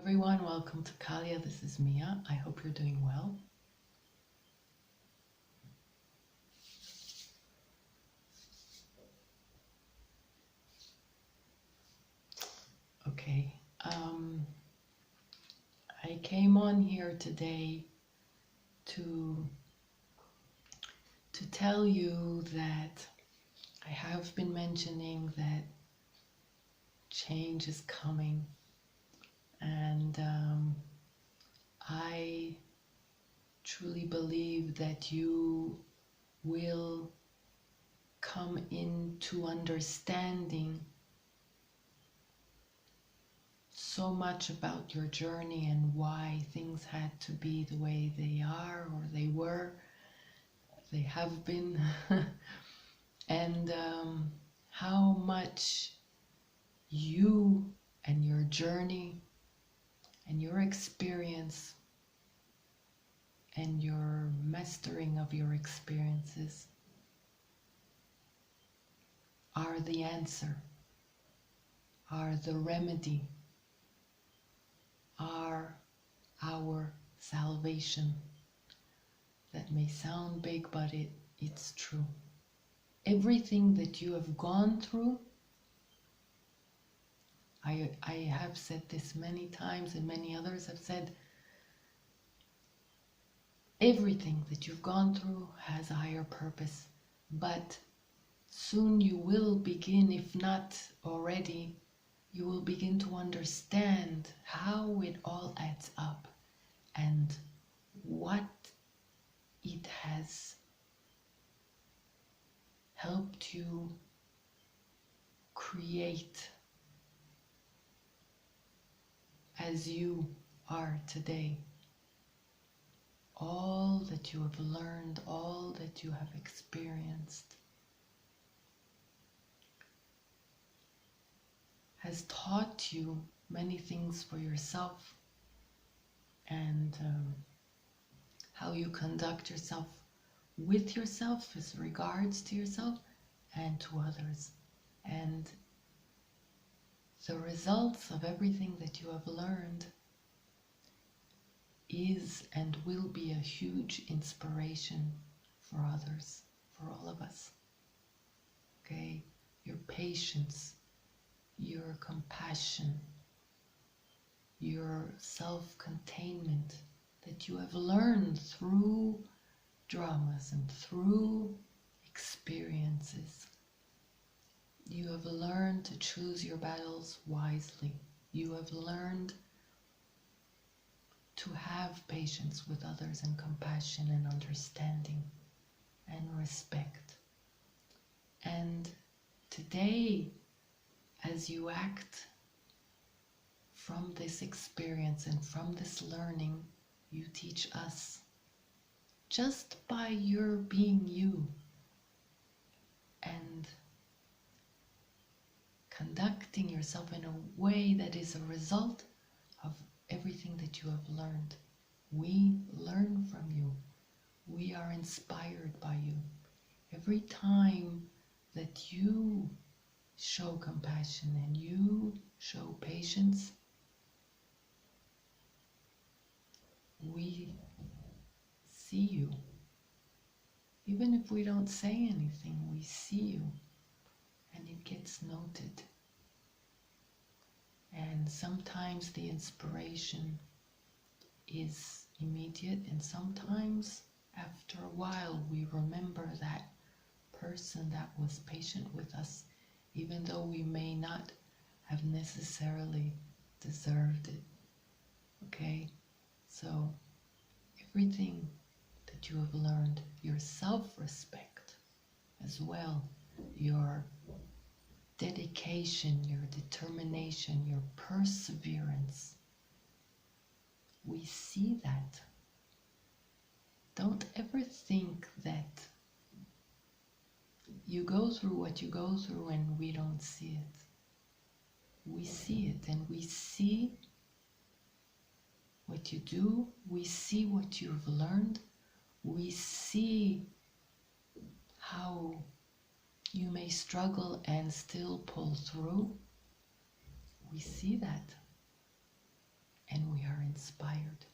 everyone, welcome to Kalia. This is Mia. I hope you're doing well. Okay, I came on here today to tell you that I have been mentioning that change is coming, and I truly believe that you will come into understanding so much about your journey and why things had to be the way they are or they have been, and how much you and your journey and your experience and your mastering of your experiences are the answer, are the remedy, are our salvation. That may sound big, but it's true. Everything that you have gone through, I have said this many times and many others have said, everything that you've gone through has a higher purpose, but soon you will begin, if not already, you will begin to understand how it all adds up and what it has helped you create as you are today. All that you have learned, all that you have experienced has taught you many things for yourself and how you conduct yourself with yourself as regards to yourself and to others. And the results of everything that you have learned is and will be a huge inspiration for others, for all of us. Okay? Your patience, your compassion, your self-containment that you have learned through dramas and through experiences. You have learned to choose your battles wisely. You have learned to have patience with others and compassion and understanding and respect. And today, as you act from this experience and from this learning, you teach us, just by your being you and conducting yourself in a way that is a result of everything that you have learned. We learn from you. We are inspired by you. Every time that you show compassion and you show patience, we see you. Even if we don't say anything, we see you, and it gets noted. And sometimes the inspiration is immediate, and sometimes after a while we remember that person that was patient with us, even though we may not have necessarily deserved it. Okay? So everything that you have learned, your self-respect as well, your dedication, your determination, your perseverance, we see that. Don't ever think that you go through what you go through and we don't see it. We see it, and we see what you do, we see what you've learned, we see how you may struggle and still pull through. We see that. And inspired,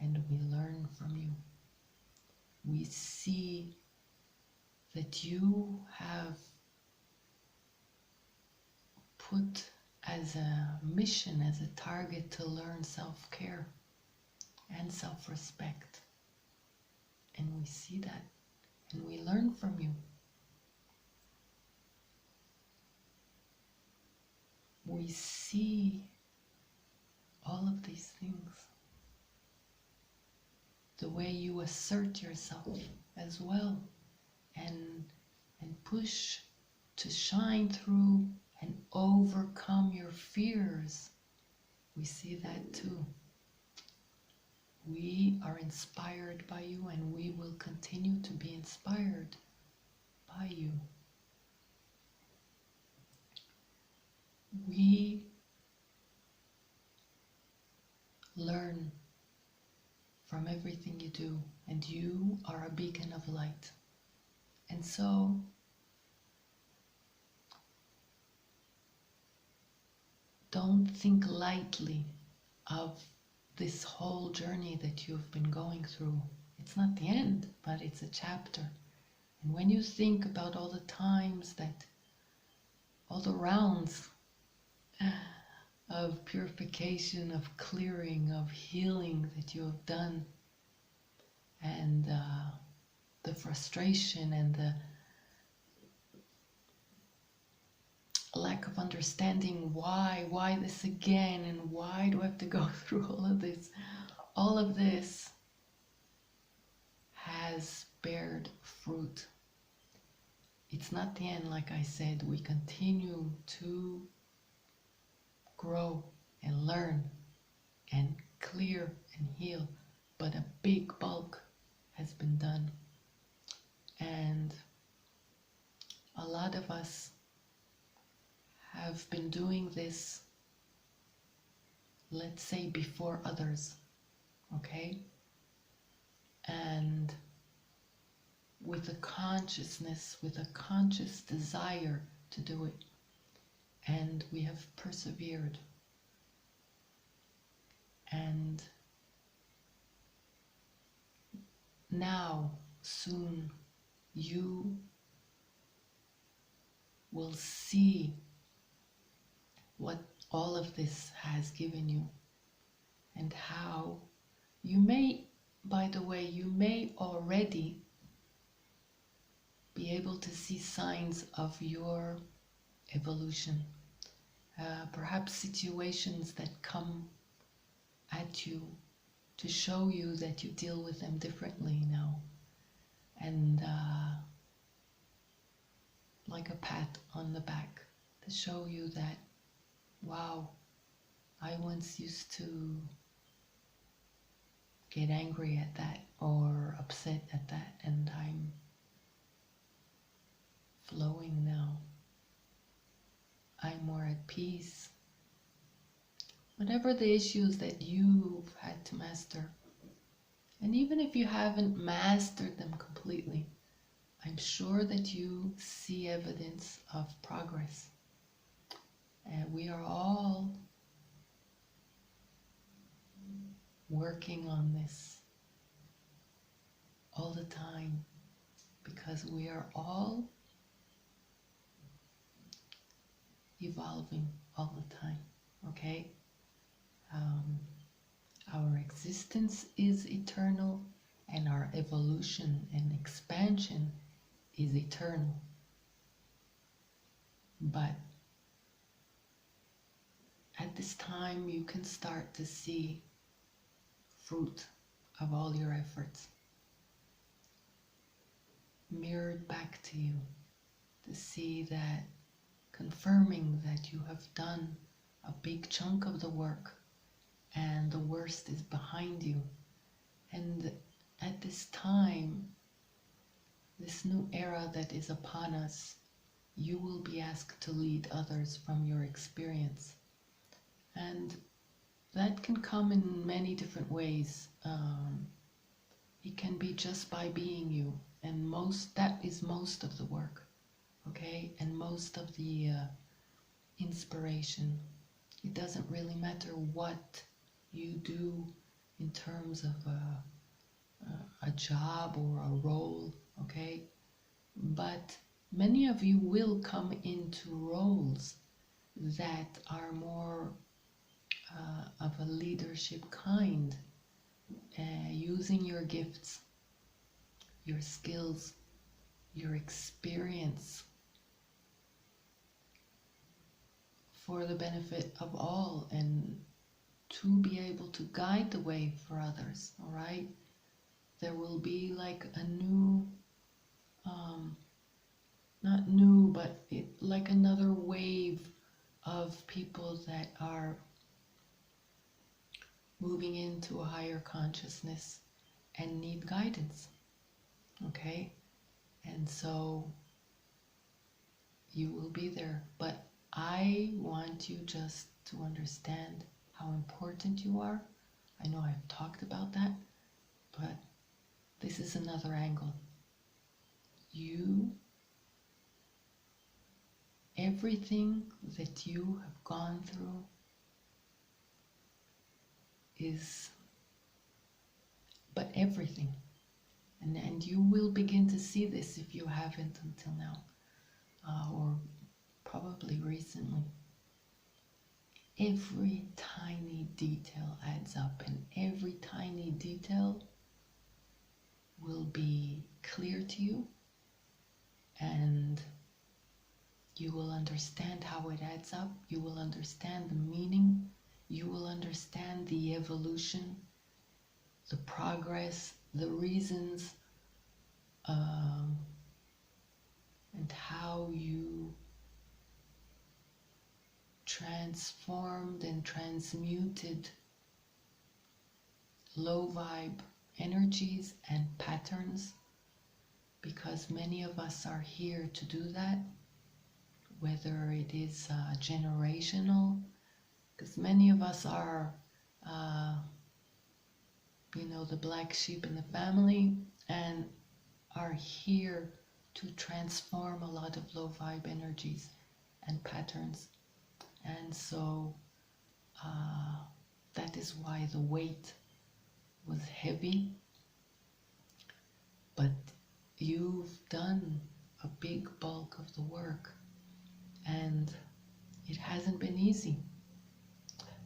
and we learn from you. We see that you have put as a mission, as a target, to learn self-care and self-respect. And we see that, and we learn from you. We see all of these things. The way you assert yourself as well, and push to shine through and overcome your fears. We see that too. We are inspired by you, and we will continue to be inspired by you. We learn from everything you do, and you are a beacon of light. And so, don't think lightly of this whole journey that you've been going through. It's not the end, but it's a chapter. And when you think about all the times that, all the rounds of purification, of clearing, of healing that you have done, and the frustration and the lack of understanding why this again, and why do I have to go through all of this has bared fruit. It's not the end, like I said. We continue to grow and learn and clear and heal, but a big bulk has been done. And a lot of us have been doing this, let's say, before others, okay? And with a consciousness, with a conscious desire to do it. And we have persevered. And now, soon, you will see what all of this has given you, and how you may, by the way, you may already be able to see signs of your evolution. Perhaps situations that come at you to show you that you deal with them differently now. And like a pat on the back to show you that, wow, I once used to get angry at that or upset at that, and I'm flowing now. I'm more at peace. Whatever the issues that you've had to master, and even if you haven't mastered them completely, I'm sure that you see evidence of progress. And we are all working on this all the time, because we are all evolving all the time, okay? Our existence is eternal, and our evolution and expansion is eternal. But at this time, you can start to see fruit of all your efforts mirrored back to you, to see that, confirming that you have done a big chunk of the work and the worst is behind you. And at this time, this new era that is upon us, you will be asked to lead others from your experience. And that can come in many different ways. It can be just by being you, and that is most of the work, okay? And most of the inspiration. It doesn't really matter what you do in terms of a job or a role, okay? But many of you will come into roles that are more of a leadership kind, using your gifts, your skills, your experience for the benefit of all and to be able to guide the way for others, all right? There will be like a new, not new, but like another wave of people that are moving into a higher consciousness and need guidance, okay? And so you will be there. But I want you just to understand how important you are. I know I've talked about that, but this is another angle. You, everything that you have gone through is, but everything. And you will begin to see this if you haven't until now, or probably recently. Every tiny detail adds up, and every tiny detail will be clear to you, and you will understand how it adds up. You will understand the meaning. You will understand the evolution, the progress, the reasons, and how you transformed and transmuted low vibe energies and patterns, because many of us are here to do that, whether it is generational, because many of us are the black sheep in the family and are here to transform a lot of low vibe energies and patterns. And so that is why the weight was heavy. But you've done a big bulk of the work, and it hasn't been easy.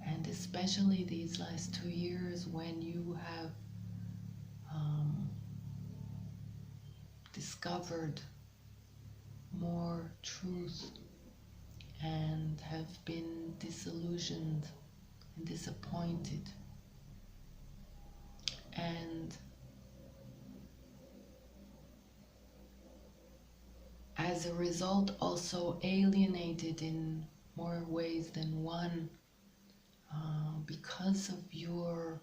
And especially these last 2 years, when you have discovered more truth and have been disillusioned and disappointed, and as a result also alienated in more ways than one, because of your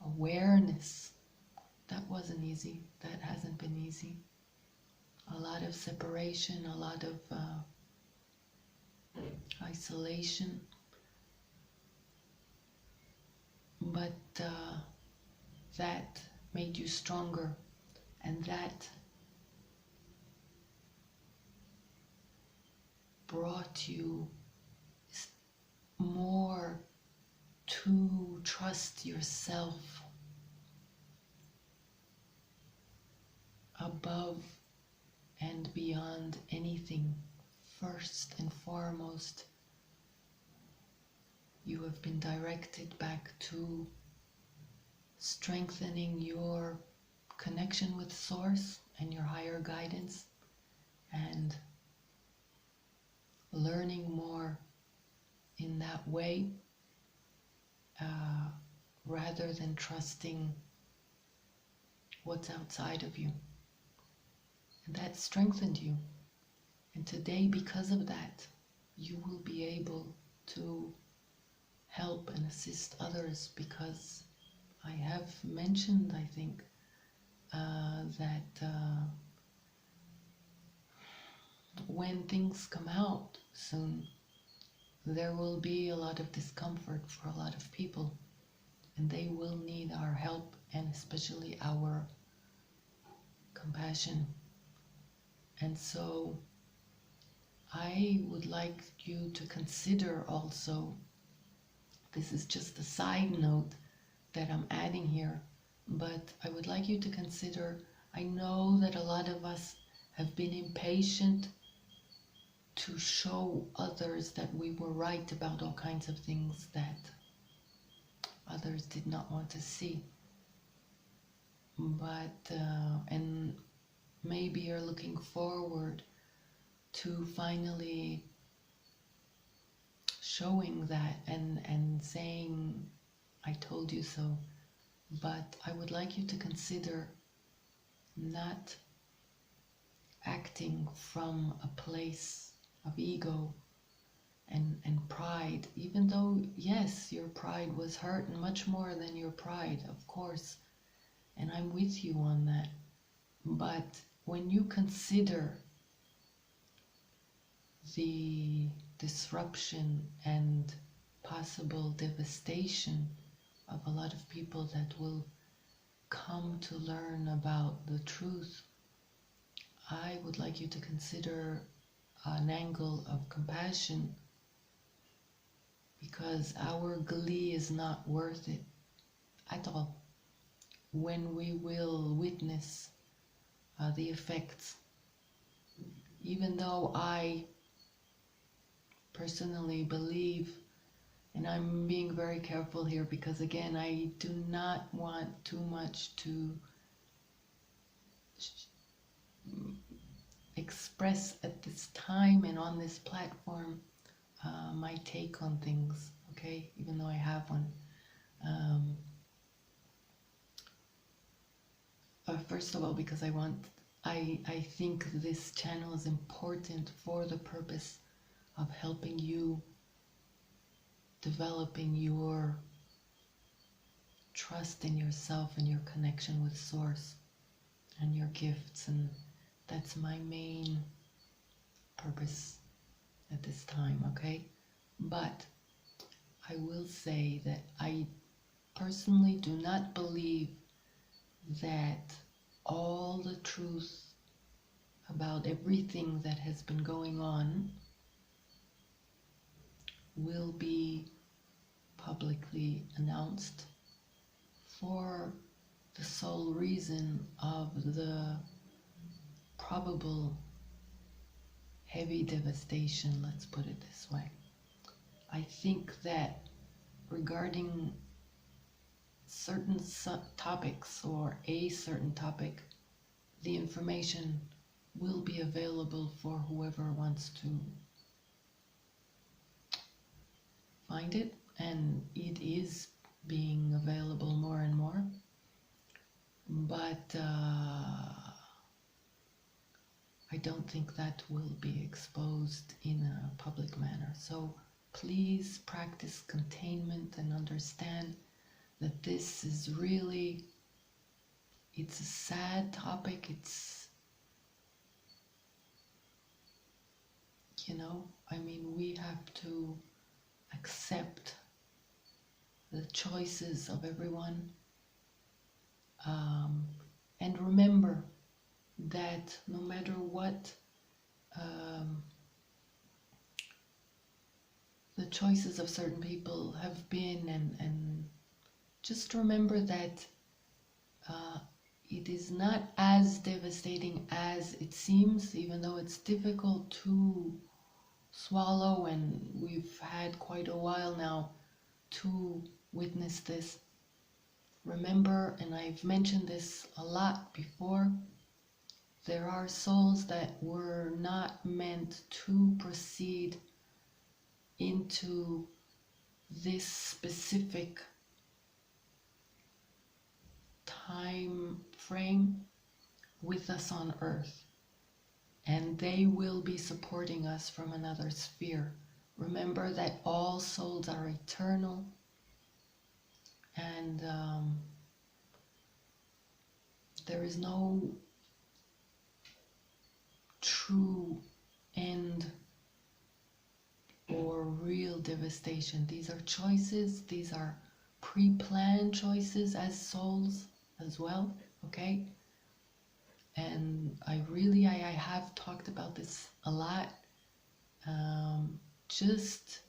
awareness. That wasn't easy. That hasn't been easy. A lot of separation, a lot of isolation. But that made you stronger, and that brought you more to trust yourself above and beyond anything. First and foremost, you have been directed back to strengthening your connection with Source and your higher guidance, and learning more in that way, rather than trusting what's outside of you. And that strengthened you. And today, because of that, you will be able to help and assist others, because I have mentioned, I think, that when things come out soon, there will be a lot of discomfort for a lot of people, and they will need our help, and especially our compassion. And so I would like you to consider also This is just a side note that I'm adding here, but I would like you to consider, I know that a lot of us have been impatient to show others that we were right about all kinds of things that others did not want to see. But, and maybe you're looking forward to finally showing that and saying, I told you so. But I would like you to consider not acting from a place of ego and pride, even though, yes, your pride was hurt, and much more than your pride, of course, and I'm with you on that. But when you consider the disruption and possible devastation of a lot of people that will come to learn about the truth, I would like you to consider an angle of compassion, because our glee is not worth it at all when we will witness the effects. Even though I personally believe, and I'm being very careful here because again, I do not want too much to express at this time and on this platform my take on things, okay, even though I have one. First of all, because I think this channel is important for the purpose of helping you developing your trust in yourself and your connection with Source and your gifts, and that's my main purpose at this time, okay? But I will say that I personally do not believe that all the truth about everything that has been going on will be publicly announced, for the sole reason of the probable heavy devastation, let's put it this way. I think that regarding certain topics or a certain topic, the information will be available for whoever wants to find it, and it is being available more and more. But I don't think that will be exposed in a public manner. So please practice containment and understand that this is really, it's a sad topic. It's, you know, I mean, we have to accept the choices of everyone. And remember that no matter what the choices of certain people have been, and just remember that it is not as devastating as it seems, even though it's difficult to swallow, and we've had quite a while now to witness this. Remember, and I've mentioned this a lot before, there are souls that were not meant to proceed into this specific time frame with us on earth, and they will be supporting us from another sphere. Remember that all souls are eternal, and there is no true end or real devastation. These are choices, these are pre-planned choices as souls as well, okay? And I have talked about this a lot. Just,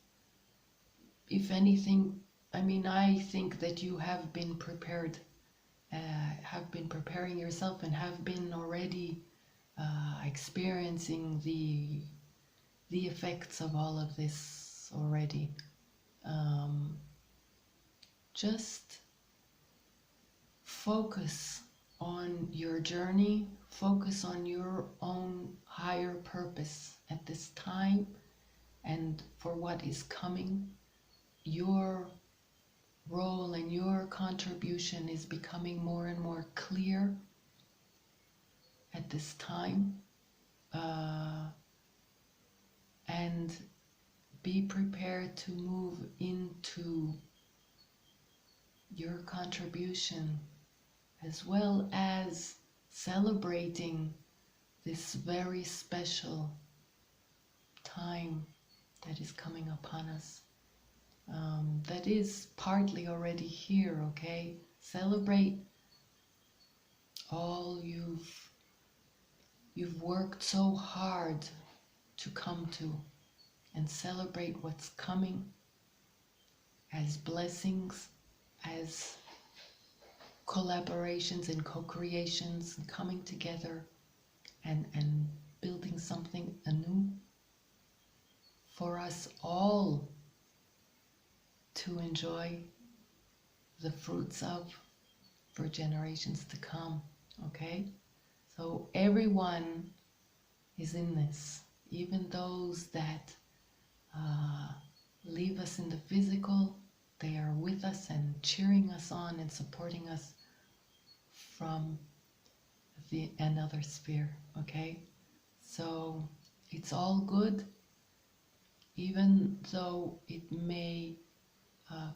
if anything, I mean, I think that you have been prepared, have been preparing yourself, and have been already experiencing the effects of all of this already. Just focus on your journey, focus on your own higher purpose at this time and for what is coming. Your role and your contribution is becoming more and more clear at this time. And be prepared to move into your contribution, as well as celebrating this very special time that is coming upon us. That is partly already here, okay? Celebrate all you've worked so hard to come to, and celebrate what's coming as blessings, as collaborations and co-creations, and coming together and building something anew for us all to enjoy the fruits of for generations to come, okay? So everyone is in this, even those that leave us in the physical. They are with us and cheering us on and supporting us from another sphere, okay? So it's all good, even though it may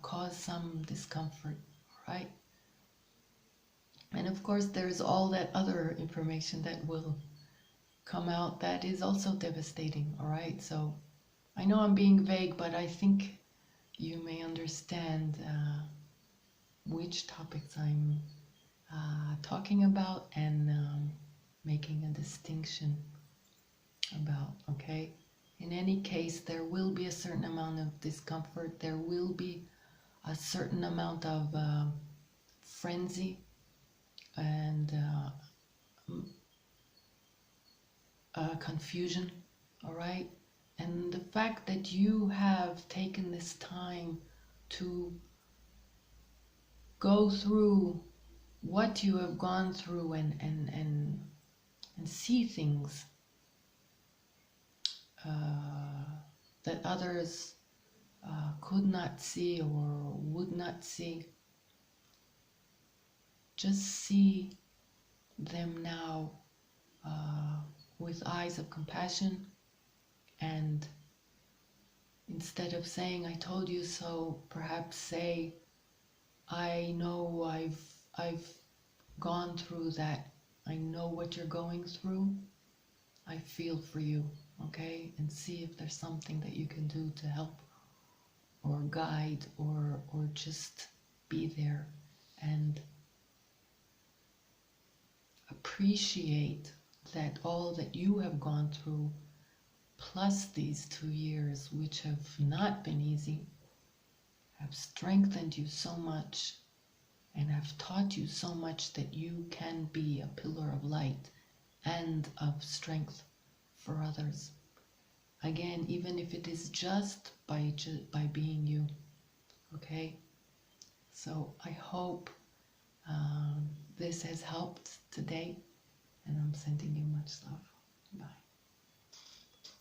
cause some discomfort, right? And of course there's all that other information that will come out that is also devastating, all right? So I know I'm being vague, but I think you may understand which topics I'm talking about and making a distinction about, okay? In any case, there will be a certain amount of discomfort. There will be a certain amount of frenzy and confusion, all right? And the fact that you have taken this time to go through what you have gone through and see things that others could not see or would not see. Just see them now with eyes of compassion, and instead of saying I told you so, perhaps say I know I've gone through that. I know what you're going through. I feel for you, okay? And see if there's something that you can do to help or guide or just be there and appreciate that all that you have gone through, plus these 2 years, which have not been easy, have strengthened you so much and have taught you so much that you can be a pillar of light and of strength for others. Again, even if it is just by being you, okay? So I hope this has helped today, and I'm sending you much love. Bye.